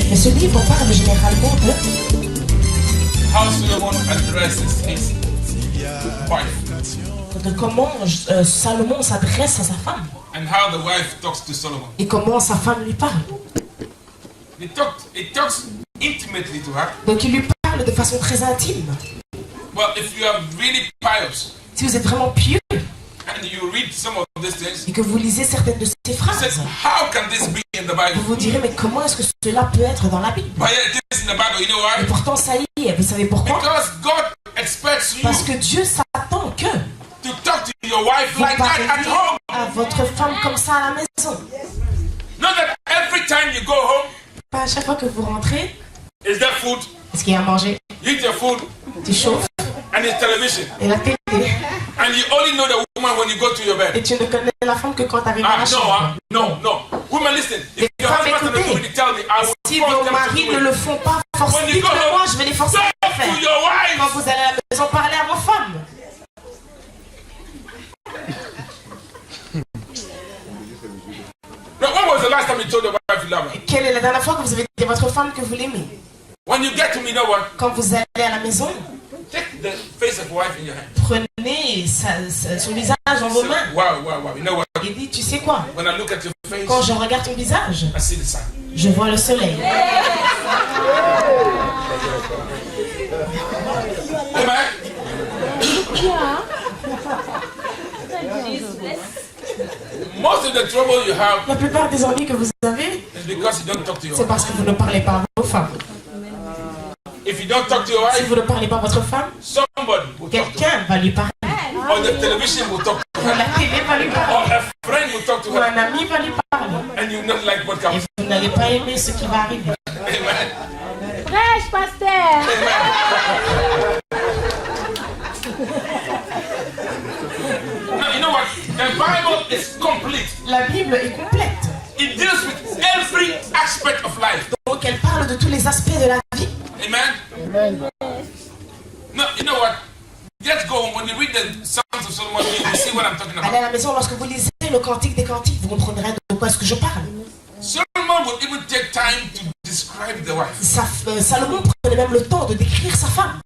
Mais ce livre parle généralement de how Solomon addresses his wife. De comment Salomon s'adresse à sa femme. And how the wife talks to Solomon. Et comment sa femme lui parle. It talks intimately to her. Donc il lui parle de façon très intime. Well, if you are really pious, si vous êtes vraiment pieux, and you read some of these things, et que vous lisez certaines de ces phrases, says, how can this be in the Bible? Vous vous direz, mais comment est-ce que cela peut être dans la Bible? But it is in the Bible, you know why? Et pourtant ça y est, vous savez pourquoi? Because God expects you Parce que Dieu s'attend que to talk to your wife like that at home. À votre femme comme ça à la maison. Not that every time you go home, pas à chaque fois que vous rentrez, is there food? Est-ce qu'il y a à manger? You eat your food. Tu chauffes. And it's television. Et la télé. And you only know the woman when you go to your bed. Et tu ne connais la femme que quand tu arrives à la chambre. No. Women, listen. If your husband doesn't do it, tell me. I will si vos maris ne le font pas, forcément, moi je vais les forcer à le faire. Quand vous allez à la maison, parlez à vos femmes. Now, when was the last time you told your wife you love her? Quelle est la dernière fois que vous avez dit à votre femme que vous l'aimez? When you get to me, you know what? Quand vous allez à la maison, take the face of your wife in your hand. Prenez son visage en vos mains. Wow. You know what? Et dites, tu sais quoi? When I look at your face, quand je regarde ton visage, I see the sun. Je vois le soleil. Amen. Most of the trouble you have, la plupart des ennuis que vous avez, c'est parce que vous ne parlez pas à vos femmes. If you don't talk to your wife, si vous ne parlez pas à votre femme, quelqu'un va lui parler. Or the television will talk to her. La télé va lui parler. Or a friend will talk to her. Ou un ami va lui parler. And you not like what comes. Et vous n'allez pas aimer ce qui va arriver. Amen. Prêche, pasteur. Now, you know what? The Bible is complete. La Bible est complète. It deals with every aspect of life. Donc elle parle de tous les aspects de la vie. Amen. Amen. No, you know what? Let's go home. When you read the Songs of Solomon, you see what I'm talking about. Allez à la maison, lorsque vous lisez le Cantique des Cantiques, vous comprendrez de quoi est-ce que je parle. Solomon would even take time to describe the wife. Salomon prenait même le temps de décrire sa femme.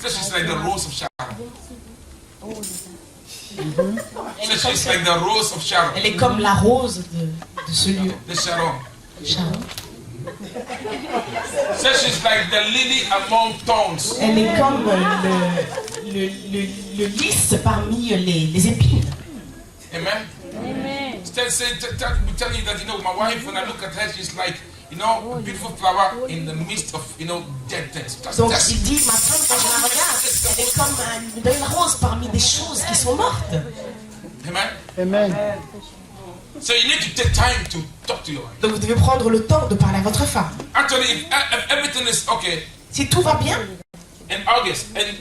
So she's like the rose of Sharon. So she's like the rose of Sharon. Elle est comme la rose de ce lieu. De Sharon. Sharon. So she's like the lily among thorns. Elle est comme le lys parmi les épines. Amen. Amen. Tell you that, you know, my wife, when I look at her, she's like, you know, a beautiful flower in the midst of, you know, dead things. Donc il dit, ma femme, quand je la regarde, elle est comme une belle rose parmi des choses qui sont mortes. Amen. Amen. So you need to take time to talk to your wife. Donc vous devez prendre le temps de parler à votre femme. Actually, if everything is okay, si tout va bien, in August, in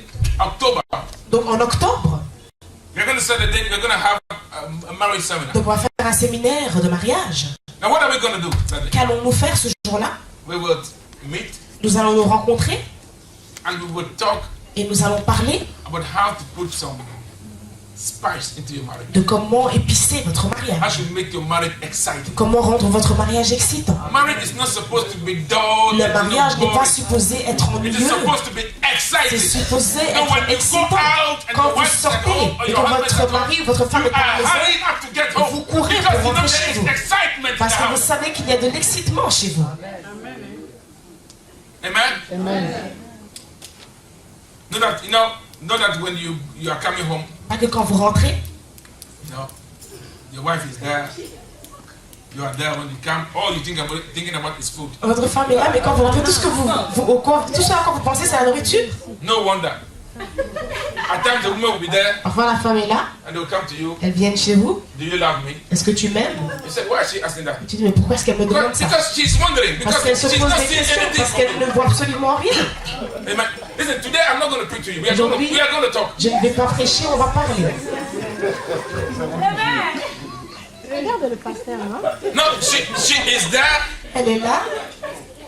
October, donc en octobre, we're going to set a date. We're going to have a marriage seminar. Donc on va faire un séminaire de mariage. Now what are we going to do? Qu'allons-nous faire ce jour-là? We will meet. Nous allons nous rencontrer. And we will talk. Et nous allons parler. About how to put some spice into your marriage. De comment épicer votre mariage. How to make your marriage exciting. Comment rendre votre mariage excitant. Marriage is not supposed to be dull. Le mariage n'est pas supposé être ennuyeux. It is supposed to be exciting. C'est supposé être excitant. Quand vous sortez et que votre mari ou votre femme est à la maison, vous courez pour rentrer chez vous. Parce que vous savez qu'il y a de l'excitement chez vous. Amen. Amen. Know that when you are coming home, pas que quand vous rentrez, your wife is there. You are there when you come. All you thinking about is food. Votre femme est là, mais quand vous rentrez, tout ce à quoi vous pensez, c'est la nourriture. No wonder. At times the woman will be there. Parfois la femme est là. And they will come to you. Elle vient chez vous. Do you love me? Est-ce que tu m'aimes? You said, why is she asking that? Tu dis, mais pourquoi est-ce qu'elle me demande ça? Because she's wondering. Parce qu'elle se pose des questions, parce qu'elle ne voit absolument rien. Amen. Listen, today I'm not going to preach to you. We are going to talk. Je ne vais pas prêcher, on va parler. Regarde le pasteur, non? No, she is there. Elle est là.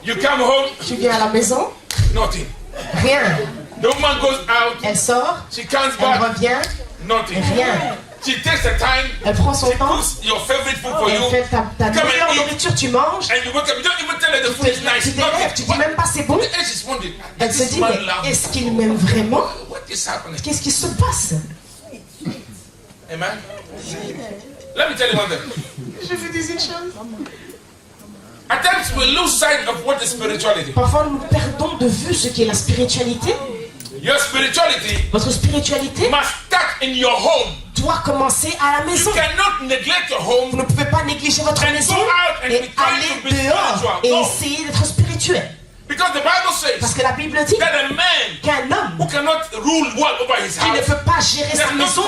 You come home. Tu viens à la maison. Nothing. Rien. The woman goes out. Elle sort. She comes back. Elle revient. Nothing. Rien. She takes the time. Elle prend son temps. Your favorite food for you. Elle fait ta meilleure nourriture, tu manges. And you wake up. You don't even tell her the food is nice. Tu t'élèves, tu dis même pas c'est bon. Elle se dit, mais est-ce qu'il m'aime vraiment? Qu'est-ce qui se passe? Amen. Let me tell you one thing. Je vous dis une chose. At times we lose sight of what is spirituality. Parfois nous perdons de vue ce qu'est la spiritualité. Your spirituality, votre spiritualité, must start in your home. Doit commencer à la maison. You cannot neglect your home. Vous ne pouvez pas négliger votre maison et aller dehors et essayer d'être spirituel. Because the Bible says parce que la Bible dit qu'un homme who cannot rule well over his house, qui ne peut pas gérer sa maison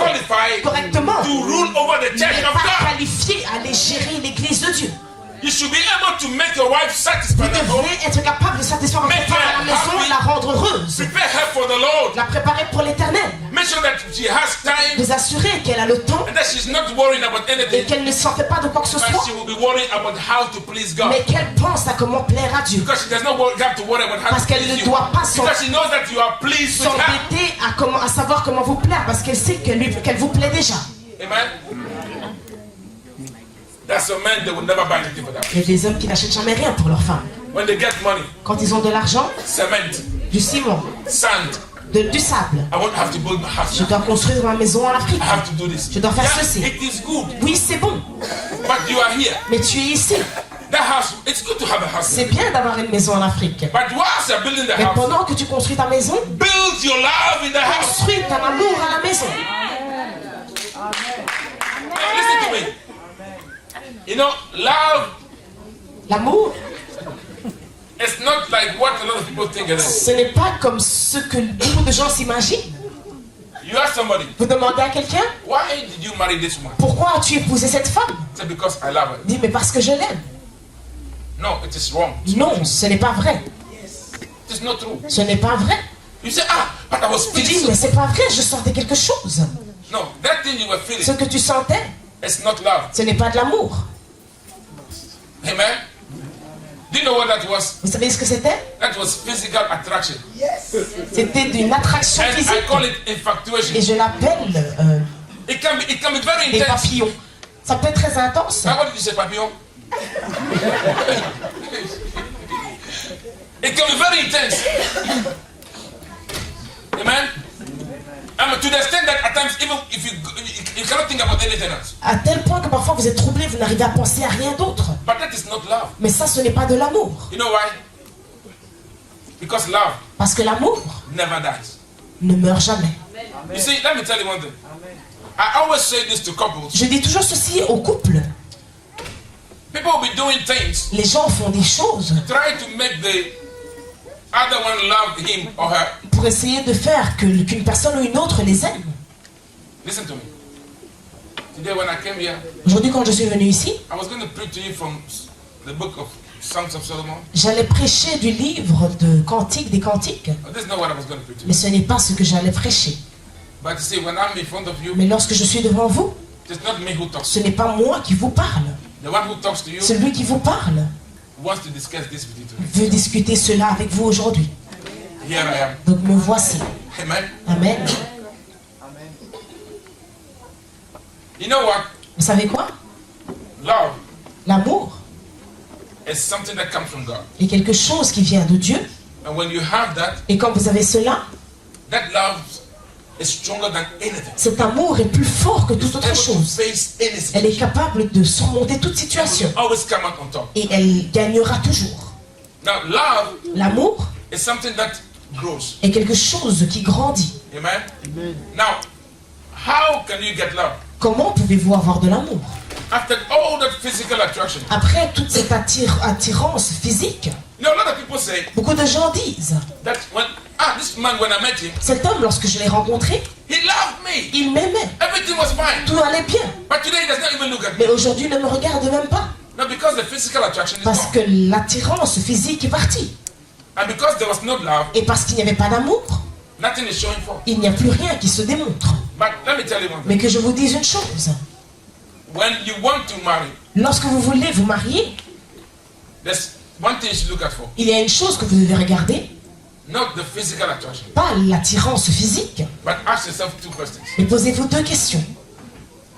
correctement n'est pas qualifié à aller gérer l'église de Dieu. You should be able to make your wife satisfied. Vous devez être capable de satisfaire votre femme à la maison, la rendre heureuse. Prepare her for the Lord. La préparer pour l'éternel. Make sure that she has time. Vous assurer qu'elle a le temps. And that she's not worrying about anything. Et qu'elle ne s'en fait pas de quoi que ce soit. She will be worrying about how to please God. Mais qu'elle pense à comment plaire à Dieu. Because she does not have to worry about how parce qu'elle ne doit pas s'embêter à savoir comment vous plaire, parce qu'elle sait qu'elle vous plaît déjà. Amen. That's a man that will never buy anything for that. Il y a des hommes qui n'achètent jamais rien pour leur femme. When they get money, quand ils ont de l'argent, cement, du ciment, sand, du sable. I won't have to build my house. Je dois construire ma maison en Afrique. I have to do this. Je dois faire ceci. It is good. Oui, c'est bon. But you are here. Mais tu es ici. That house, it's good to have a house. C'est bien d'avoir une maison en Afrique. But whilst you're building the mais house, pendant que tu construis ta maison, build your love in the house. Construis ton amour à la maison. Listen to me. You know, love. L'amour. It's not like what a lot of people think it is. Ce n'est pas comme ce que beaucoup de gens s'imaginent. You ask somebody. Vous demandez à quelqu'un. Why did you marry this woman? Pourquoi as-tu épousé cette femme? Say because I love her. Dis mais parce que je l'aime. No, it is wrong. Non, ce n'est pas vrai. It is not true. Ce n'est pas vrai. You say but I was feeling. Tu dis mais c'est pas vrai, je sentais quelque chose. No, that thing you were feeling. Ce que tu sentais. It's not love. Ce n'est pas de l'amour. Amen. Do you know what that was? Vous savez ce que c'était? That was physical attraction. Yes. C'était d'une attraction physique. I call it infatuation. Et je l'appelle it can be very des intense. papillons. Ça peut être très intense. What did you say, papillon? It can be very intense. Amen. To the extent that at times, even if you cannot think about anything else. À tel point que parfois vous êtes troublé, vous n'arrivez à penser à rien d'autre. But that is not love. Mais ça, ce n'est pas de l'amour. You know why? Because love. Parce que l'amour never dies. Ne meurt jamais. You see, let me tell you one thing. I always say this to couples. Je dis toujours ceci aux couples. People will be doing things. Les gens font des choses. Try to make the other one love him or her. Pour essayer de faire qu'une personne ou une autre les aime. Listen to me. Today when I came here, aujourd'hui quand je suis venu ici, I was going to preach to you from the book of Songs of Solomon. J'allais prêcher du livre de Cantiques des Cantiques. This is not what I was going to preach to you. Mais ce n'est pas ce que j'allais prêcher. But you see, when I'm in front of you, mais lorsque je suis devant vous, it's not me who talks. Ce n'est pas moi qui vous parle. The one who talks to you, celui qui vous parle wants to discuss this with you today. Veut discuter cela avec vous aujourd'hui. Here I am. Donc me voici. Amen. Amen. You know what? Vous savez quoi? Love. L'amour. Is something that comes from God. Est quelque chose qui vient de Dieu. And when you have that, et quand vous avez cela, that love is stronger than anything. Cet amour est plus fort que toute autre chose. Elle est capable de surmonter toute situation. Always come out on top. Et elle gagnera toujours. Now, love. L'amour. Is something that grows. Est quelque chose qui grandit. Amen. Amen. Now, how can you get love? Comment pouvez-vous avoir de l'amour? After all that physical attraction. Après toute cette attirance physique. You know, a lot of people say. Beaucoup de gens disent. That when this man, when I met him. Cet homme, lorsque je l'ai rencontré. He loved me. Il m'aimait. Everything was fine. Tout allait bien. But today he does not even look at me. Mais aujourd'hui, il ne me regarde même pas. No, because the physical attraction is parce gone. que l'attirance physique est partie. And because there was no love. Et parce qu'il n'y avait pas d'amour. Nothing is showing forth. Il n'y a plus rien qui se démontre. But let me tell you one thing. Mais que je vous dise une chose. When you want to marry, lorsque vous voulez vous marier, there's one thing you should look at for. Il y a une chose que vous devez regarder. Not the physical attraction. Pas l'attirance physique. But ask yourself two questions. Mais posez-vous deux questions.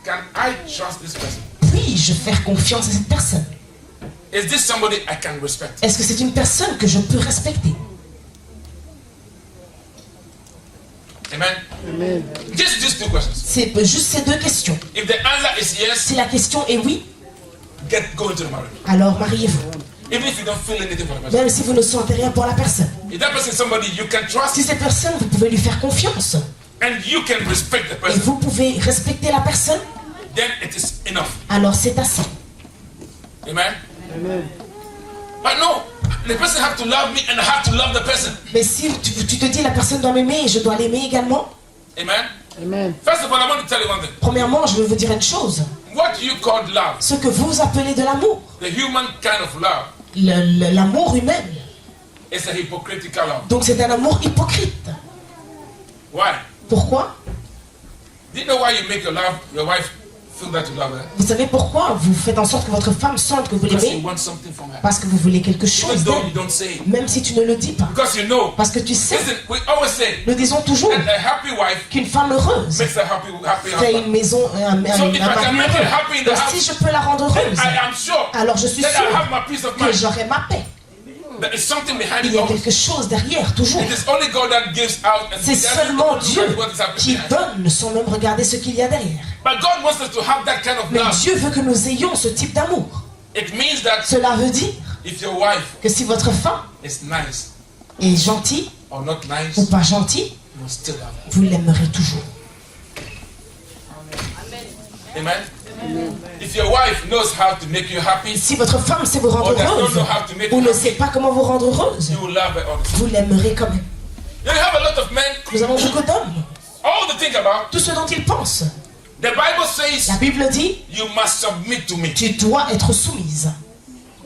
can I trust this person? Puis-je faire confiance à cette personne? Is this somebody I can respect? Est-ce que c'est une personne que je peux respecter? Amen. Amen. Just these two questions. C'est juste ces deux questions. If the answer is yes, Si la question est oui, go into the marriage. alors mariez-vous. Even if you don't feel anything for the person. Même si vous ne sentez rien pour la personne. If that person is somebody you can trust Si cette personne, vous pouvez lui faire confiance. and you can respect the Et person, vous pouvez respecter la personne, then it is enough. alors c'est assez. Amen. Amen. But no, the person have to love me and I have to love the person. Mais si tu te dis la personne doit m'aimer et je dois l'aimer également, Amen. Amen. First of all, I want to tell you one thing. premièrement, je vais vous dire une chose. What you call love, Ce que vous appelez de l'amour, the human kind of love, l'amour humain, is a hypocritical love. donc c'est un amour hypocrite. Why? Pourquoi? Do you know why you make your wife feel that you love her? Vous savez pourquoi vous faites en sorte que votre femme sente que vous Because you l'aimez? want something from her. Parce que vous voulez quelque Even chose though you d'elle, don't say it. même si tu ne le dis pas. Because you know. Parce que tu sais, Listen, we always say nous disons toujours that a happy wife qu'une femme heureuse makes a happy fait husband. une maison, un So if I mari can make her heureux. happy in the Donc si house, je peux la rendre then heureuse, I am sure alors je suis that I sûr have my peace of que mind. j'aurai ma paix. There is something behind Il it y a all. quelque chose derrière, toujours. It is only God that gives out and C'est everybody seulement knows Dieu what is happening qui behind. donne sans même regarder ce qu'il y a derrière. But God wants us to have that kind of Mais love. Dieu veut que nous ayons ce type d'amour. It means that Cela veut dire if your wife que si votre femme is nice est gentille or not nice, ou pas gentille, you will still love her. vous l'aimerez toujours. Amen. If your wife knows how to make you happy, Si votre femme sait vous rendre or does not heureuse know how to make ou you ne happy, sait pas comment vous rendre heureuse, you will love her all the time. vous l'aimerez quand même. You have a lot of men. Nous avons beaucoup d'hommes. All they think about. Tout ce dont ils pensent. The Bible says La Bible dit, you must submit to me, tu dois être soumise.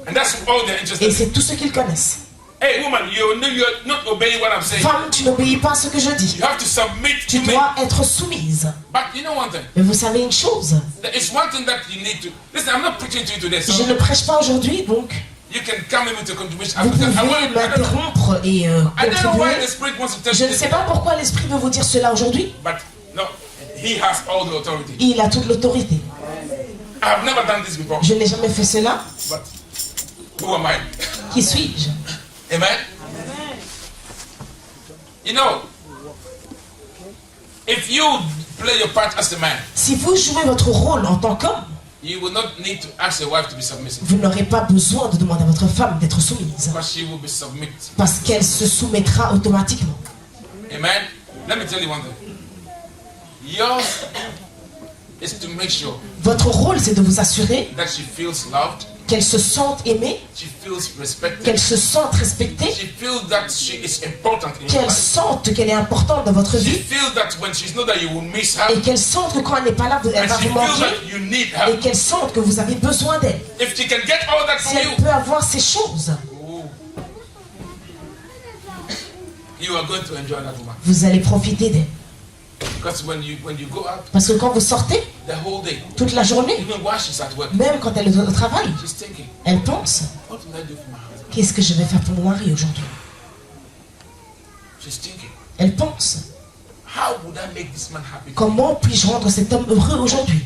and that's all they're interested Et in. c'est tout ce qu'ils connaissent. Hey, woman, you're not obeying what I'm saying. Femme, tu n'obéis pas à ce que je dis. You have to submit Tu to me. dois être soumise. But you know one thing. Mais vous savez une chose, There is one thing that you need to listen. I'm not preaching to you today, so je ne prêche pas aujourd'hui, donc you can come in with a contribution. vous Because pouvez m'interrompre et I don't know why contribuer. the Spirit wants to tell Je you ne this, sais pas pourquoi l'Esprit veut vous dire cela aujourd'hui. but no, He has all the authority. Il a toute l'autorité. I have never done this before, Je n'ai jamais fait cela. but who am I? Qui suis-je? Amen. You know, if you play your part as a man, Si vous jouez votre rôle en tant qu'homme, you will not need to ask your wife to be submissive, vous n'aurez pas besoin de demander à votre femme d'être soumise. because she will be submit. Parce qu'elle se soumettra automatiquement. Amen. Let me tell you one thing. Yours is to make sure Votre rôle, c'est de vous assurer that she feels loved, qu'elle se sente aimée, she feels respected, qu'elle se sente respectée, she feels that she is important in your qu'elle life. sente qu'elle est importante dans votre She vie feels that when she's not there, you will miss her, et qu'elle sente que quand elle n'est pas là, elle and va she vous feels manquer that you need et her. qu'elle sente que vous avez besoin d'elle. If she can get all that Si from you, elle peut avoir ces choses, oh, you are going to enjoy that woman. vous allez profiter d'elle. Because when you go out Parce que quand vous sortez, the whole day, toute la journée, even while she's at work, même quand elle est au travail, she's thinking, elle pense, what will I do for my husband? qu'est-ce que je vais faire pour mon mari aujourd'hui? She's thinking, Elle pense, how would I make this man happy? comment puis-je rendre cet homme heureux aujourd'hui?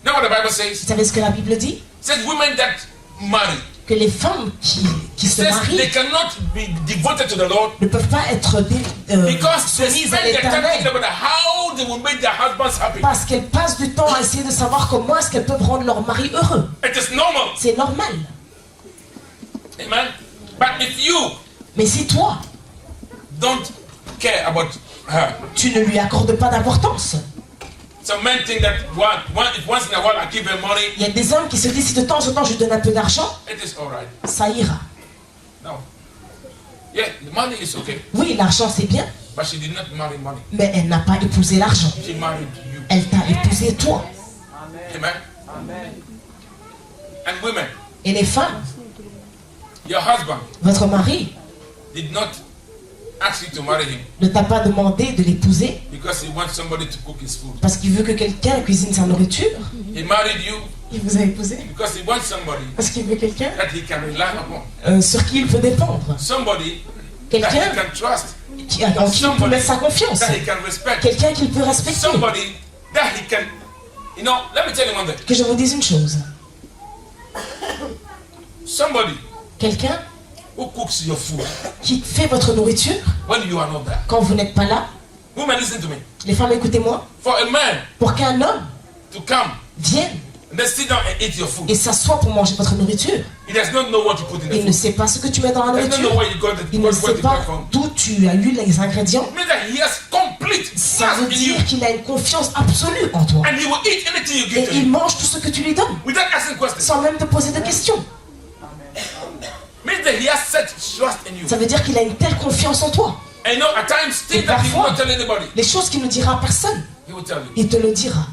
Know what the Bible Vous says? savez ce que la Bible dit? It says women that marry, Que les femmes qui se says marient they cannot be devoted to the Lord ne peuvent pas être because they soumises à spend their time thinking l'éternel. about how they will make their husbands happy. Parce qu'elles passent du temps à essayer de savoir comment est-ce qu'elles peuvent rendre leur mari heureux. It is normal. C'est normal. Amen. But if you Mais si toi, don't care about her, tu ne lui accordes pas d'importance. some men think that once in a while I give her money, Il y a des hommes qui se disent si de temps en temps je lui donne un peu d'argent, it is all right. ça ira. No. Yeah, the money is okay. Oui, l'argent c'est bien, But she did not marry money. mais elle n'a pas épousé l'argent. She married you. Elle t'a épousé toi. Amen. And women, Et les femmes, your husband votre mari did not ask you to marry him ne t'a pas demandé de l'épouser because he wants somebody to cook his food. parce qu'il veut que quelqu'un cuisine sa nourriture. He married you Il vous a épousé because he wants somebody parce qu'il veut quelqu'un that he can rely upon. sur qui il peut dépendre. Somebody that he Quelqu'un can trust. en qui il peut mettre sa confiance. That he can respect. Quelqu'un qu'il peut respecter. Somebody that he can You know, let me tell you one thing. Que je vous dise une chose. Somebody Quelqu'un who cooks your food qui fait votre nourriture when you are not there. quand vous n'êtes pas là. Women, listen to me. Les femmes, écoutez-moi. For a man Pour qu'un homme to come vienne and then sit down and eat your food, et s'assoit pour manger votre nourriture, he does not know what you put in the il ne food. sait pas ce que tu mets dans la He doesn't know nourriture. where you got Il ne where sait you got pas from. d'où tu as eu les ingrédients. It means that he has complete Ça trust veut in you, dire qu'il a une confiance absolue en toi. and he will eat anything you give Et to il him mange tout ce que tu lui donnes, without asking questions. sans même te poser de questions. Means that he has such trust in you. Ça veut dire qu'il a une telle confiance en toi. And you know, at times, things that he will not tell anybody, Les choses qu'il ne dira à personne, he will tell you. il te le dira.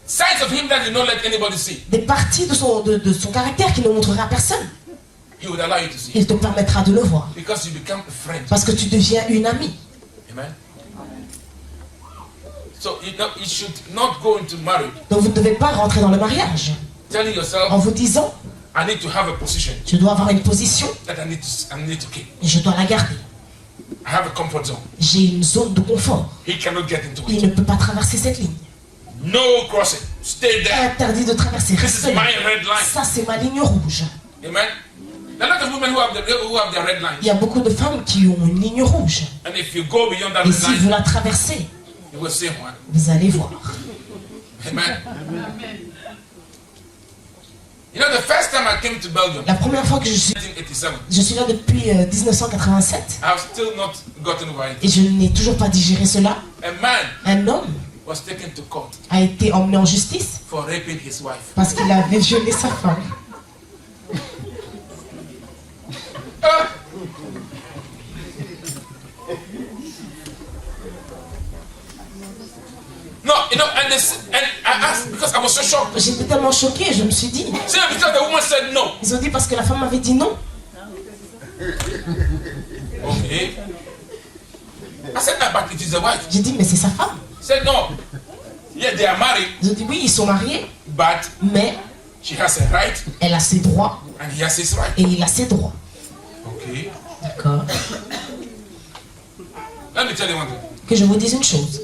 Sides of him that you don't let anybody see, Des parties de son caractère qu'il ne montrera à personne, he would allow you to see. il te permettra de le voir. Because you become a friend. Parce que tu deviens une amie. Amen. So you know, you should not go into marriage Donc vous ne devez pas rentrer dans le mariage telling en yourself, vous disant, I need to have a position je dois avoir une position that I need to keep. et je dois la garder. I have a comfort zone. J'ai une zone de confort. He cannot get into Il it. ne peut pas traverser cette ligne. No crossing. Stay there. Interdit de traverser. This Reste is là. my red line. Ça, c'est ma ligne rouge. Amen. There are a lot of women who have their red line. Il y a beaucoup de femmes qui ont une ligne rouge. And if you go beyond that Et red si vous line, la traversez, you will see one. vous allez voir. Amen. You know, the first time I came to Belgium, La première fois que je 1987, suis là depuis 1987 I have still not gotten over it. et je n'ai toujours pas digéré cela. A man Un homme was taken to court a été emmené en justice for raping his wife. parce qu'il avait violé sa femme. No, you know, and I asked because I was so shocked. J'étais tellement choquée, je me suis dit. See, because the woman said no. Ils ont dit parce que la femme avait dit non. Okay. I said, no, but it is the wife. J'ai dit mais c'est sa femme. He said, no. Yeah, they are married, Ils ont dit oui, ils sont mariés, but mais she has a right elle a ses droits and he has his right. et il a ses droits. Okay. D'accord. Let me tell you one thing. Que je vous dise une chose.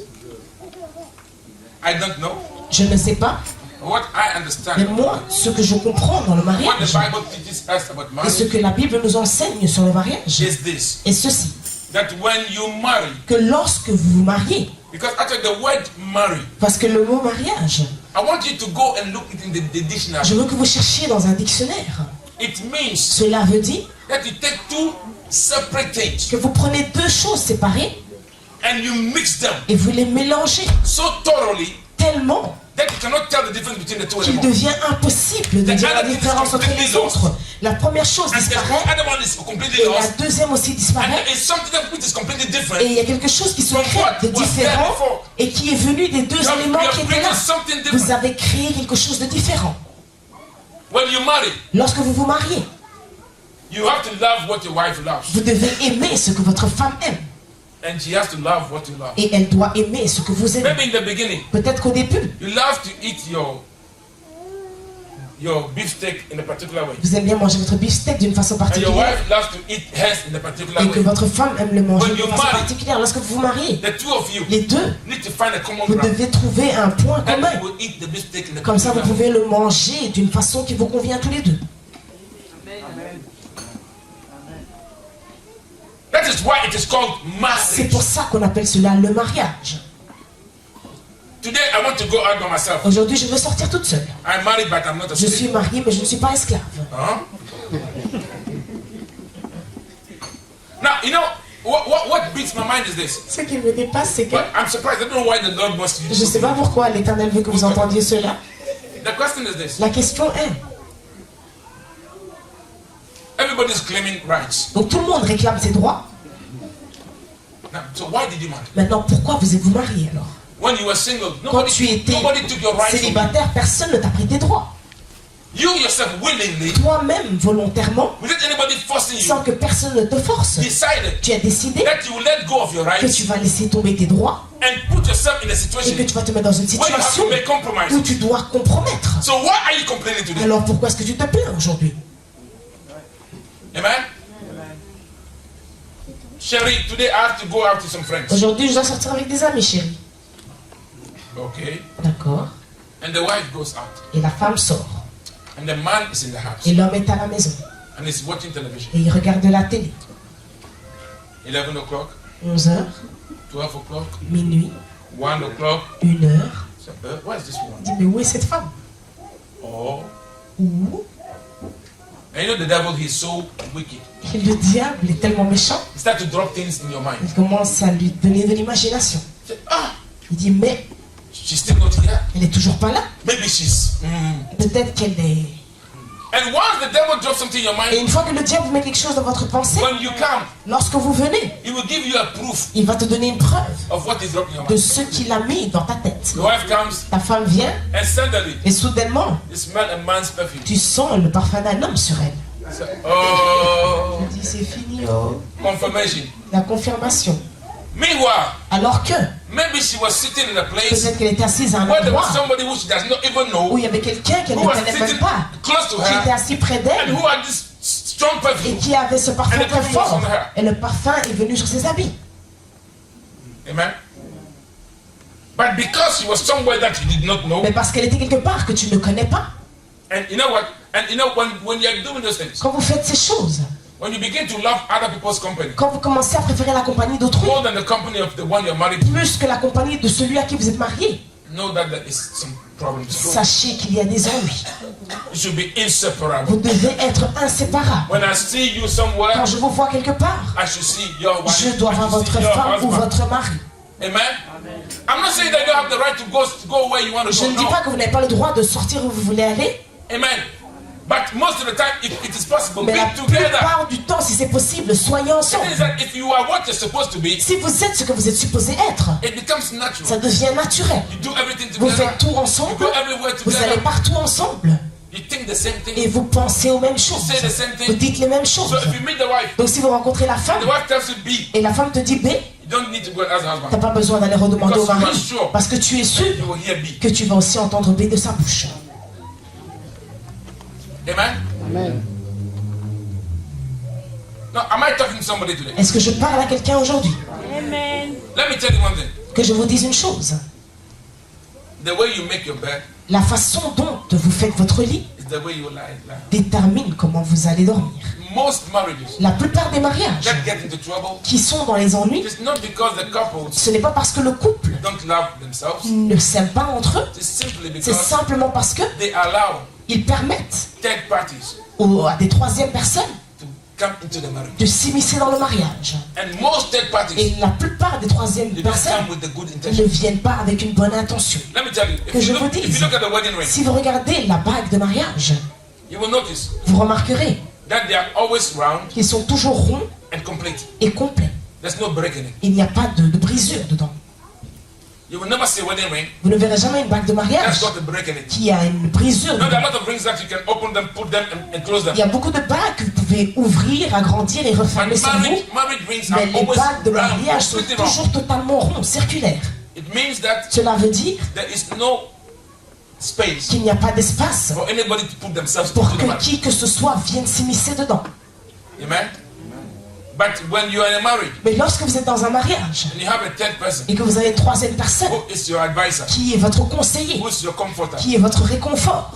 I don't know. Je ne sais pas, What I understand, mais moi, ce que je comprends dans le what the mariage Bible teaches us about et ce marriage que la Bible nous enseigne sur le mariage is this: est ceci. that when you marry, Que lorsque vous vous mariez, because actually the word marry, parce que le mot mariage, I want you to go and look it in the dictionary. je veux que vous cherchiez dans un dictionnaire. It means Cela veut dire that you take two separate things que vous prenez deux choses séparées and you mix them et vous les mélangez so thoroughly tellement that you cannot tell the difference between the two qu'il anymore. devient impossible de dire la différence entre les autres. La première chose And the disparaît other one is completely et la lost. deuxième aussi And disparaît. there is something that which is completely Et different. il y a quelque chose qui se crée de différent et qui est venu des deux You éléments have qui étaient created là. something Vous different. avez créé quelque chose de différent. When you marry, Lorsque vous vous mariez, you have to love what your wife loves. vous devez aimer ce que votre femme aime. And she has to love what you love. Et elle doit aimer ce que vous aimez. Maybe in the beginning, Peut-être qu'au début, you love to eat your beefsteak in a particular way. vous aimez bien manger votre beefsteak d'une façon And your particulière wife loves to eat hers in a particular et que way. votre femme aime le manger When d'une you façon marry, particulière. Lorsque vous vous mariez, The two of you les deux, need to find a common vous ground. devez trouver un point That commun. you will eat the beefsteak in a Comme ça, vous particular way. pouvez le manger d'une façon qui vous convient tous les deux. That is why it is called C'est marriage. pour ça qu'on appelle cela le mariage. Today I want to go out by myself. Aujourd'hui, je veux sortir toute seule. I'm married, but I'm not a Je slave. suis mariée, mais je ne suis pas esclave. Huh? Now, you know, what beats my mind is this. Ce qui me dépasse, c'est que But I'm surprised. I don't know why the Lord wants you to je ne sais pas pourquoi l'Éternel veut que vous entendiez cela. The question is this. La question est, Everybody's claiming rights. donc tout le monde réclame ses droits. Now, so why did you marry? Maintenant, pourquoi vous êtes-vous marié alors? When you were single, Quand tu étais nobody took your rights from you. célibataire, personne ne t'a pris tes droits. You yourself willingly, Toi-même, volontairement, without anybody forcing you, sans que personne ne te force, decided tu as décidé that you will let go of your que rights tu vas laisser tomber tes droits and put yourself in a et situation que tu vas te mettre dans une where you have situation to make où compromises. tu dois compromettre. So why are you complaining today? Alors pourquoi est-ce que tu te plains aujourd'hui? Amen? Sherry, today I have to go out with some friends. Aujourd'hui, je dois sortir avec des amis, chérie. Okay. D'accord. And the wife goes out. Et la femme sort. And the man is in the house. Et l'homme est à la maison. And he's watching television. Et il regarde la télé. 11 o'clock. 11 heures. 12 o'clock. Minuit. 1 o'clock. 1 heure. So, where is this woman? Il dit, mais où est cette femme? Oh. Où? And you know the devil, he's so wicked. Et le diable est tellement méchant. He starts to drop things in your mind. Il commence à lui donner de l'imagination. Il dit, mais She's still not here. elle est toujours pas là. Maybe she's. Peut-être qu'elle est... And once the devil drops something in your Et mind, une fois que le diable met quelque chose dans votre pensée, when you come, lorsque vous venez, he will give you a proof il va te donner une preuve of what is dropping in your de mind. ce qu'il a mis dans ta tête. The wife comes, Ta femme vient and suddenly, et soudainement, you smell a man's perfume. tu sens le parfum d'un homme sur elle. So, oh, Tu dis, c'est fini, oh. confirmation. La confirmation. Meanwhile, Alors que, maybe she was sitting in a place peut-être qu'elle était assise à un where there was endroit somebody who she does not even know, où il y avait quelqu'un qu'elle who ne was connaît même sitting pas, close to qui était her, assis près and d'elle who had this strong et perfume. qui avait ce parfum And the très perfume was fort. on her. Et le parfum est venu sur ses habits. Amen. But because she was somewhere that you did not know, Mais parce qu'elle était quelque part que tu ne connais pas. and you know what? And you know when you're doing those things, Quand vous faites ces choses, when you begin to love other people's company quand vous commencez à préférer la compagnie d'autrui, more than the company of the one you're married to, plus que la compagnie de celui à qui vous êtes marié, know that there is some problems. sachez qu'il y a des ennuis. You should be inseparable. Vous devez être inséparables. When I see you somewhere, Quand je vous vois quelque part, I should see your wife. je dois I voir should votre see your femme ou husband. votre mari. Amen. I'm not saying that you have the right to go where you want to Je go. ne dis No. pas que vous n'avez pas le droit de sortir où vous voulez aller, Amen. But most of the time, if it is possible, mais be la together. plupart du temps, si c'est possible, soyez ensemble. It is that if you are what you're supposed to be, Si vous êtes ce que vous êtes supposé être, it becomes ça natural. devient naturel. You do everything Vous together. faites tout You ensemble, go everywhere vous allez together. partout ensemble, You think the same et thing. vous pensez aux mêmes choses. You say the same Vous thing. dites les mêmes choses. So if you meet the wife, Donc si vous rencontrez la femme, the wife tells you B, et la femme te dit B, you don't need to go and ask the t'as husband. pas besoin d'aller redemander au Because you mari, are sure. parce que tu es sûr You will hear B. que tu vas aussi entendre B de sa bouche. Amen. Amen. Now, am I talking to somebody today? Est-ce que je parle à quelqu'un aujourd'hui? Amen. Let me tell you one thing. Que je vous dise une chose. The way you make your bed La façon dont vous faites votre lit is the way you lie. détermine comment vous allez dormir. Most marriages La plupart des mariages that get into trouble, qui sont dans les ennuis, it's not because the couples ce n'est pas parce que le couple don't love themselves. ne s'aime pas entre eux, It's simply c'est because simplement parce que they allow ils permettent third parties à des troisièmes personnes to come into the marriage. de s'immiscer dans le mariage. And most third Et parties, la plupart des troisièmes they don't personnes come with the good ne intention. viennent pas avec une bonne intention. Let me tell you, Que je vous if dise, you look at the wedding ring, si vous regardez la bague de mariage, you will notice vous remarquerez that they are always round qu'ils sont toujours ronds and complete. et complets. There's no break in it. Il n'y a pas de brisure dedans. You will never see a wedding ring Vous ne verrez jamais une bague de that's mariage got a break in it. qui a une brisure No, there dedans. are a lot of rings that you can open them, put them, and close them. Il y a beaucoup de bagues que vous pouvez ouvrir, agrandir et refermer But sur vous. married rings Mais are les always bagues de round, mariage sont completely round. toujours totalement ronds, circulaires. It means that Cela veut dire there is no space qu'il n'y a pas d'espace for anybody to put themselves pour into the que marriage. qui que ce soit vienne s'immiscer dedans. Amen. But when you are in a marriage Mais lorsque vous êtes dans un mariage and you have a third person et que vous avez une troisième personne who is your advisor, qui est votre conseiller, who is your comforter, qui est votre réconfort,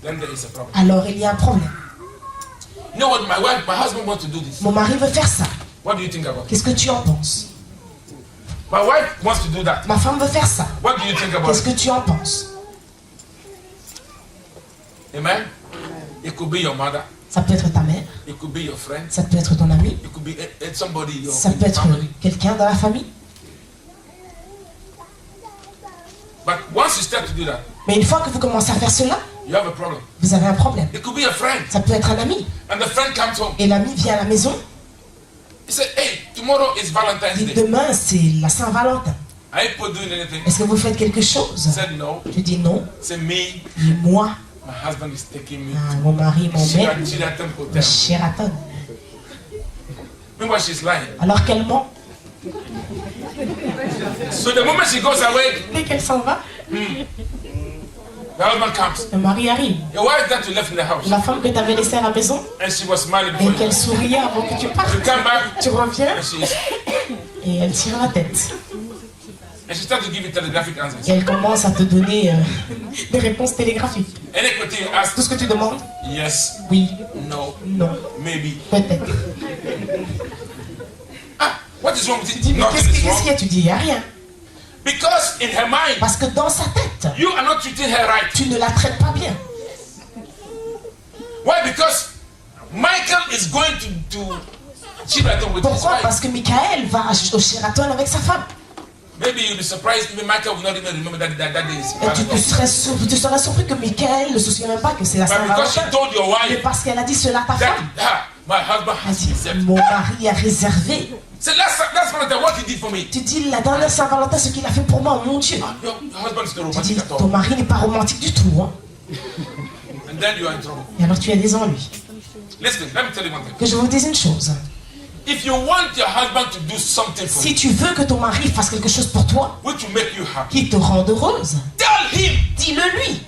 then there is a problem. alors il y a un problème. You know what? My husband wants to do this. Mon mari veut faire ça. What do you think about it? Qu'est-ce que tu en penses? My wife wants to do that. Ma femme veut faire ça. What do you think about Qu'est-ce it? que tu en penses? Amen. It could be your mother. Ça peut être ta mère, It could be your friend. ça peut être ton ami, It could be somebody in your ça peut être family. quelqu'un dans la famille. But once you start to do that, Mais une fois que vous commencez à faire cela, you have a problem. vous avez un problème. It could be a friend, Ça peut être un ami. and the friend comes home. Et l'ami vient à la maison, He said, "Hey, tomorrow is Valentine's dit Day. demain c'est la Saint-Valentin. Are you people doing anything?" Est-ce que vous faites quelque chose? He said, "No." Je dis non. He said, "Me, Et moi, my husband is taking me mon mari to m'emmène Sheraton au Hotel." Sheraton. Meanwhile, she's lying. Alors qu'elle ment, So the moment she goes away, dès qu'elle s'en va, the husband comes. le mari arrive. Your wife that you left in the house, La femme que tu avais laissée à la maison and she was smiling et for qu'elle you. souriait avant que tu partes. You come back, Tu reviens and she's. et elle tire la tête. And she started to give you telegraphic answers. Et elle commence à te donner des réponses télégraphiques. Any question you ask, Tout ce que tu demandes? yes, Oui, no, non, maybe. peut-être. What is wrong with Tu it? dis, mais Nothing is qu'est-ce qu'il wrong. y a? Tu dis, il n'y a rien. Because in her mind, Parce que dans sa tête, you are not treating her right. tu ne la traites pas bien. Why? Because Michael is going to Sheraton with his Pourquoi? wife. Parce que Michael va au Sheraton avec sa femme. Maybe you'll be surprised even Michael will not even remember that day is Et tu serais surpris que Michael ne se souvient même pas que c'est la But because she Saint-Valentin. told your Mais wife parce qu'elle a dit cela à ta that femme. my husband Elle has dit, accepted. mon mari a réservé. So that's what he did for me. Tu dis, la dernière Saint-Valentin, ce qu'il a fait pour moi, mon Dieu. Your husband is not Tu dis, romantic at ton all. mari n'est pas romantique du tout. Hein. And then you are in trouble. Et alors tu as des ennuis. Listen, let me tell you one thing. Que je vous dise une chose. If you want your husband to do something for Si you, tu veux que ton mari fasse quelque chose pour toi, which will make you happy, qui te rende heureuse, tell him. dis-le lui.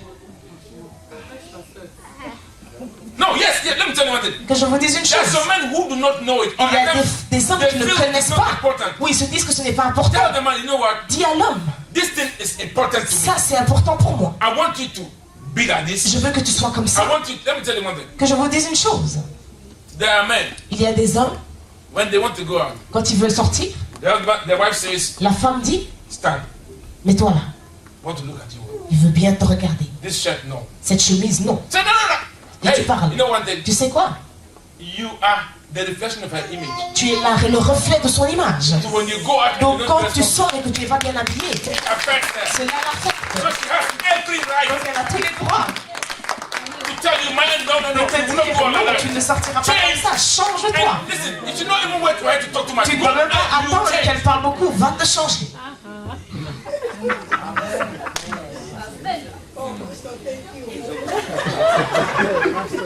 No, yes, let me tell you one thing. Que je vous dise une There are chose. some men who do not know it. Or Il y a them, des hommes they qui ne feel connaissent it's not pas. important. Oui, ils se disent que ce n'est pas important. Tell the man, you know what? Dis à l'homme, This thing is important to me. ça c'est important pour moi. I want you to be like this. Je veux que tu sois comme I ça. want you. Let me tell you one thing. Que je vous dise une chose. There are men Il y a des hommes, when they want to go out. quand ils veulent sortir, The wife says, la femme dit, "Stand. mets-toi là. I want to look at you. Il veut bien te regarder. This shirt, no. Cette chemise, non. Say no, no, no. Et tu Hey, parles. you know one thing? Tu sais quoi? You are the reflection of her image. Tu es le reflet de son image. So when you go out, Donc and you quand don't tu dress up, sors et que tu n'es pas bien habillé, it affects her. cela l'affecte. So she has every right Donc elle a tous les droits to tell you, man, no, no, de no, te you will not dire go out non, like tu ne that. sortiras pas comme ça. Change-toi. And listen, you should not even wait for her to talk too much. Tu ne Go dois même pas out, you attendre change. qu'elle parle beaucoup. Va te changer.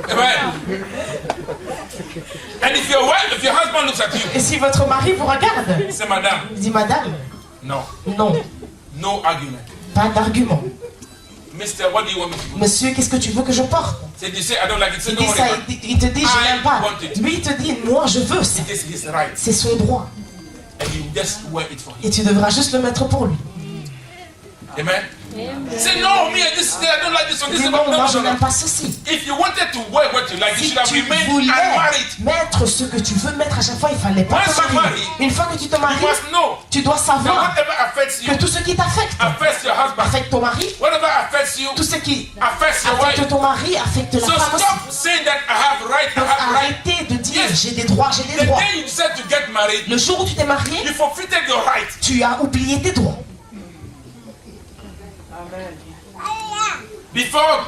Amen. And if your husband looks at you, Et si votre mari vous regarde, say, madam, dit madame, no, non, no argument. pas d'argument. Mister, what do you want me to do? Monsieur, qu'est-ce que tu veux que je porte? Say, you say, I don't like it. Say, Il don't dit worry ça, about it. il te dit je n'aime pas. want it. Lui il te dit moi je veux ça. It is his right. C'est son droit. And you just wear it for him. Et tu devras juste le mettre pour lui. Amen. Say, no, me, this, I don't like this one. This Dis is non, not moi je n'aime optional. pas ceci. If you wanted to wear what you like, you Si should have tu remained voulais unmarried. mettre ce que tu veux mettre à chaque fois, il fallait pas Once te you marier. marry, Une fois que tu te You maries, must know tu dois that savoir whatever affects you que tout ce qui t'affecte affects your husband. affecte ton mari. Whatever affects you Tout ce qui affects your affecte wife. ton mari affecte la So femme aussi. stop saying that I have right, I Donc have right. arrêtez de dire Yes. j'ai des droits, j'ai The des droits. day you decide to get married, Le jour où tu t'es marié, you forfeited your right. tu as oublié tes droits. Before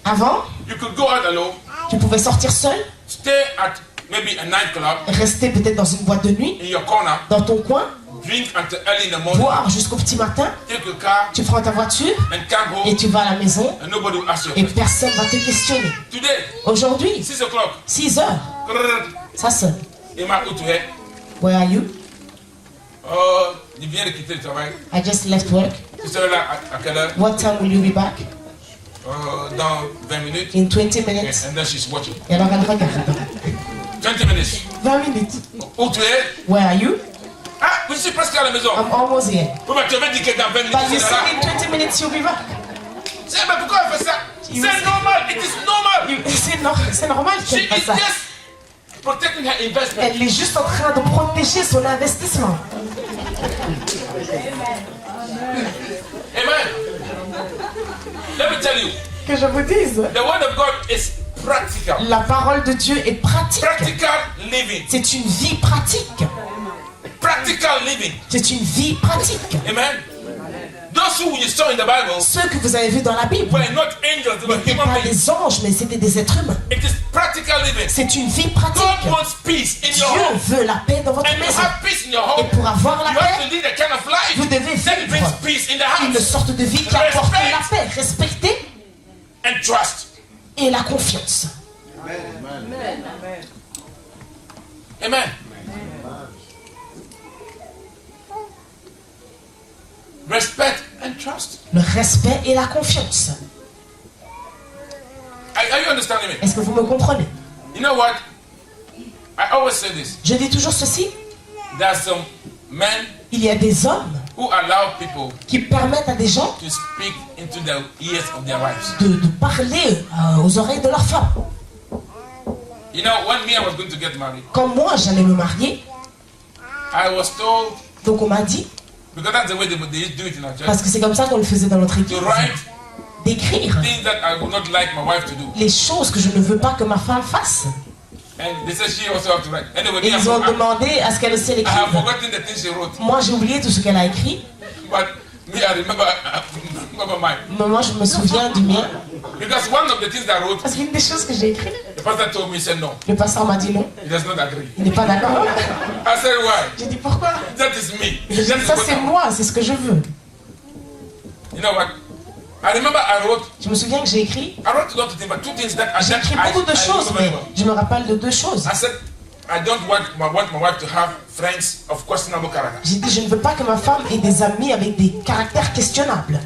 Avant, you could go out alone, tu pouvais sortir seul, stay at maybe a nightclub rester peut-être dans une boîte de nuit, in your corner, dans ton coin, drink until early in the morning, boire jusqu'au petit matin, take your car tu prends ta voiture and come et home, tu vas à la maison and nobody will ask you a et question. personne va te questionner. Today, Aujourd'hui, 6 o'clock, 6 heures, ça sonne. Emma Utuhe, Where are you? tu viens de quitter le travail. I just left work. Tu seras là à quelle heure? What time will you be back? Dans 20 minutes. In 20 minutes. Yes, and then she's watching. Et alors elle regarde. 20 minutes. 20 minutes. Où tu es? Where are you? Ah, je suis presque à la maison. I'm almost here. Oui, mais tu avais dit que dans 20 minutes, But you tu seras said in là. 20 minutes you'll be back. C'est, mais pourquoi elle fait ça? You- C'est normal, it is normal. C'est normal She qu'elle is fasse ça. just protecting her investment. Elle est juste en train de protéger son investissement. Amen. Let me tell you, Que je vous dise, the word of God is practical. la parole de Dieu est pratique. Practical living. C'est une vie pratique. Practical living. C'est une vie pratique. Amen. Those who you saw in the Bible Ceux que vous avez vus dans la Bible were not angels, they were n'étaient human pas beings. des anges, mais c'était des êtres humains. It is practical living. C'est une vie God pratique. wants peace in your Dieu home. veut la paix dans votre And to maison. have peace in your Et home, pour avoir la you have paix, to lead a kind of life vous devez that brings vivre peace in the une house sorte de vie qui apporte Respect. la paix, respecter and trust. et la confiance. Amen. Respect and trust. Le respect et la confiance. Are you understanding me? Est-ce que vous me comprenez? You know what? I always say this. Je dis toujours ceci. There are some men Il y a des hommes who allow people qui permettent à des gens to speak into the ears of their wives. de parler aux oreilles de leurs femmes. You know, when me I was going to get married, Quand moi j'allais me marier, I was told, donc on m'a dit, because that's the way they do it in our church, parce que c'est comme ça qu'on le faisait dans notre to église, write d'écrire things that I would not like my wife to do. les choses que je ne veux pas que ma femme fasse. And they said she also have to write. Anyway, Et ils ont I demandé à ce qu'elle aussi have l'écrive. forgotten the things she wrote. Moi j'ai oublié tout ce qu'elle a écrit, But me, I remember mine. mais moi je me souviens du mien. Because one of the things that I wrote, Parce qu'une des choses que j'ai écrites, the pastor told me, he said no, le pasteur m'a dit non, he does not agree. il n'est pas d'accord. I said why? J'ai dit pourquoi? That is me. J'ai dit ça c'est moi, c'est ce que je veux. You know what? I remember I wrote, Je me souviens que j'ai écrit, I wrote a lot of things, but two things that j'ai écrit beaucoup de choses, remember mais well. je me rappelle de deux choses. I said, I don't want my wife to have friends of questionable character. J'ai dit je ne veux pas que ma femme ait des amis avec des caractères questionnables.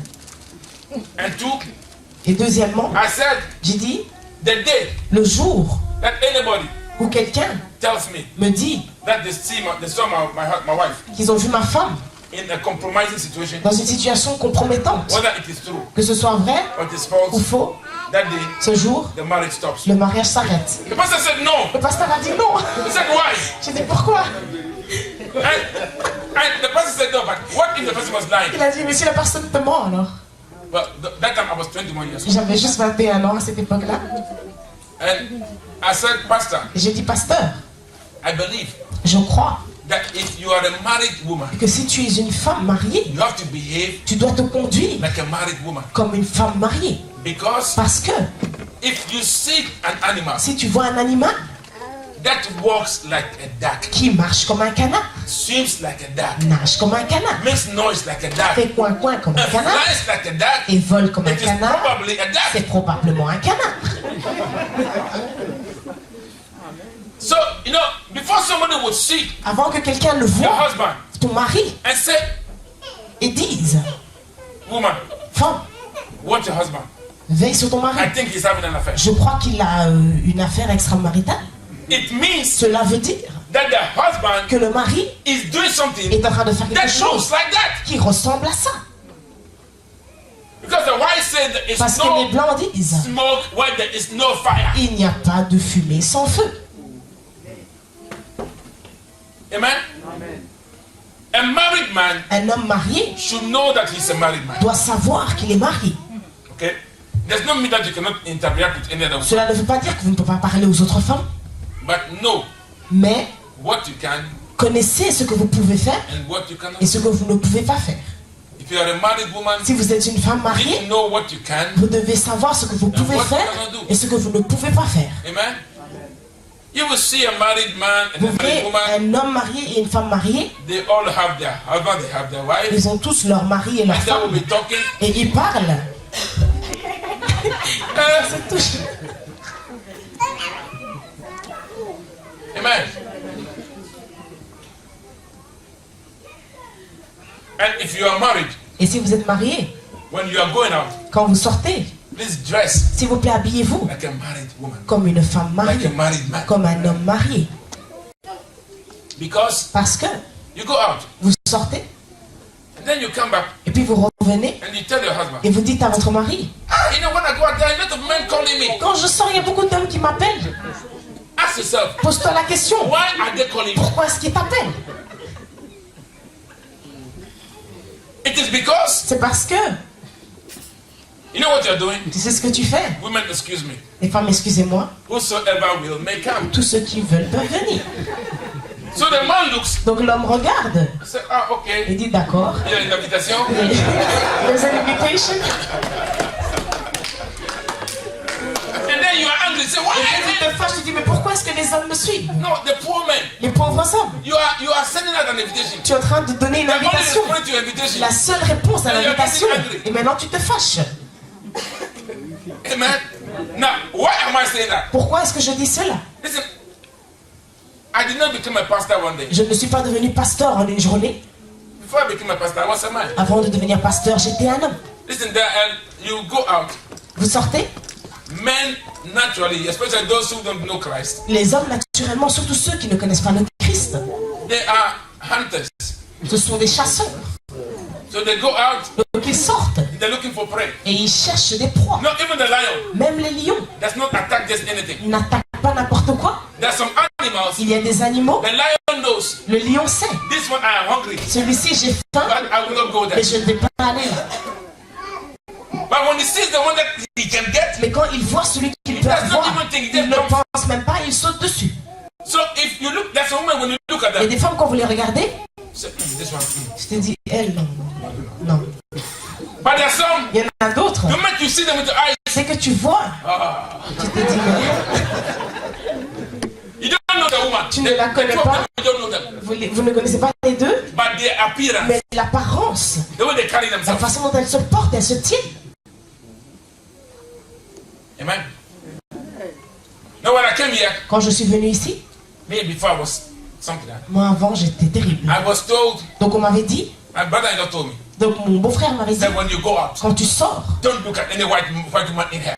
And two, Et deuxièmement, I said, j'ai dit the day le jour that anybody où quelqu'un tells me me dit that they saw my wife qu'ils ont vu ma femme in a compromising situation, dans une situation compromettante, whether it is true que ce soit vrai or it is ou false, faux, that day ce jour, the marriage stops. le mariage s'arrête. The pastor said no. Le pasteur a dit non. He said why? J'ai dit pourquoi? And the pastor said no, but what if the person was lying? Il a dit mais si la personne te ment alors? But that time I was 21 years old. J'avais juste 21 ans à cette époque-là. And I said, Pastor, Et j'ai dit pasteur, I believe je crois that if you are a married woman, que si tu es une femme mariée, you have to behave tu dois te conduire like a married woman. comme une femme mariée. Because Parce que if you see an animal si tu vois un animal that walks like a duck, qui marche comme un canard, swims like a duck, nage comme un canard, makes noise like a duck, fait coin-coin comme un and canard flies like a duck, et vole comme un it is canard, probably a duck. c'est probablement un canard. So, you know, before somebody would see Avant que quelqu'un le your voie, husband ton mari, and say, et dise, woman, femme, watch your husband. veille sur ton I mari. think he's having an affair. Je crois qu'il a une affaire extramaritale. It means Cela veut dire that the husband que le mari is doing something est en train de faire quelque that chose looks like that. qui ressemble à ça. Because the white said there is Parce que les no blancs disent, smoke where there is no fire. il n'y a pas de fumée sans feu. Amen? A married man Un homme marié should know that he's a married man. doit savoir qu'il est marié. Okay? There's no mean that you cannot interact with any other woman. Cela ne veut pas dire que vous ne pouvez pas parler aux autres femmes, But know mais what you can connaissez ce que vous pouvez faire and what you cannot. et ce que vous ne pouvez pas faire. If you are a married woman, Si vous êtes une femme you need to mariée, know what you can. vous devez savoir ce que vous pouvez faire et ce que vous ne pouvez pas faire. Amen? You will see a married man and Vous a married verrez woman. un homme marié et une femme mariée, They all have their husband, they have their wife. ils ont tous leur mari et leur And they will femme be talking. et ils parlent. C'est tout. Amen. And if you are married, Et si vous êtes marié, when you are going out, quand vous sortez, please dress s'il vous plaît, habillez-vous like a married woman, comme une femme like a mariée, married man. comme un homme marié. Because Parce que you go out vous sortez and then you come back et puis vous revenez and you tell your husband, et vous dites à votre mari, ah, you know, when I go out there, a lot of men calling me. quand je sors, il y a beaucoup d'hommes qui m'appellent. Ask yourself, Pose-toi la question, why are they calling me? pourquoi est-ce qu'ils t'appellent? It is because, C'est parce que, you know what you're doing? tu sais ce que tu fais. Women, excuse me. Les femmes, excusez-moi, Whosoever will may come. tous ceux qui veulent peuvent venir. So the man looks, Donc l'homme regarde say, ah, okay. et dit d'accord. Il y a une invitation. There's an invitation. And then you are angry. Say, why? Et tu te fâches, tu dis mais pourquoi est-ce que les hommes me suivent? No, the poor men. Les pauvres hommes. You are sending out an invitation. Tu es en train de donner une The only invitation. response to your invitation. La seule réponse à And you're l'invitation. getting angry. Et maintenant tu te fâches. Amen. Now, why am I saying that? Pourquoi est-ce que je dis cela? Listen, I did not become a pastor one day. Je ne suis pas devenu pasteur en une journée. Before I became a pastor, I was a man. Avant de devenir pasteur, j'étais un homme. Listen, there, you go out. Vous sortez? Men, naturally, especially those who don't know Christ, Les hommes, naturellement, surtout ceux qui ne connaissent pas le Christ, they are hunters. ce sont des chasseurs. So they go out. Donc ils sortent. They're looking for prey. Et ils cherchent des proies. No, even the lion Même les lions does not attack just anything. n'attaquent pas n'importe quoi. There's some animals. Il y a des animaux. The lion knows. Le lion sait. This one I am hungry. Celui-ci j'ai faim. But I will not go there. Mais je ne vais pas aller là. But when he sees the one that he can get, Mais quand il voit celui qu'il peut does not avoir, even think, il ne pense même pas, il saute dessus. so if you look, there's a woman when you look at Il y a them. des femmes, quand vous les regardez, Say, this one. je te dis, elle, non. Non. But there's some. Il y en a d'autres. The moment you see them with your eyes, C'est que tu vois. Tu te dis, you don't know the woman. Tu ne la connais two of pas. them, you don't know them. Vous ne connaissez pas les deux, But their appearance, mais l'apparence, the way they carry la themselves. façon dont elles se portent, elles se tiennent. Amen. Now when I came here, Quand je suis venue ici, me before I was something. moi avant j'étais terrible. I was told, Donc on m'avait dit, my brother-in-law told me, donc mon beau-frère m'avait dit, that when you go out, quand tu sors, don't look at any white woman in here.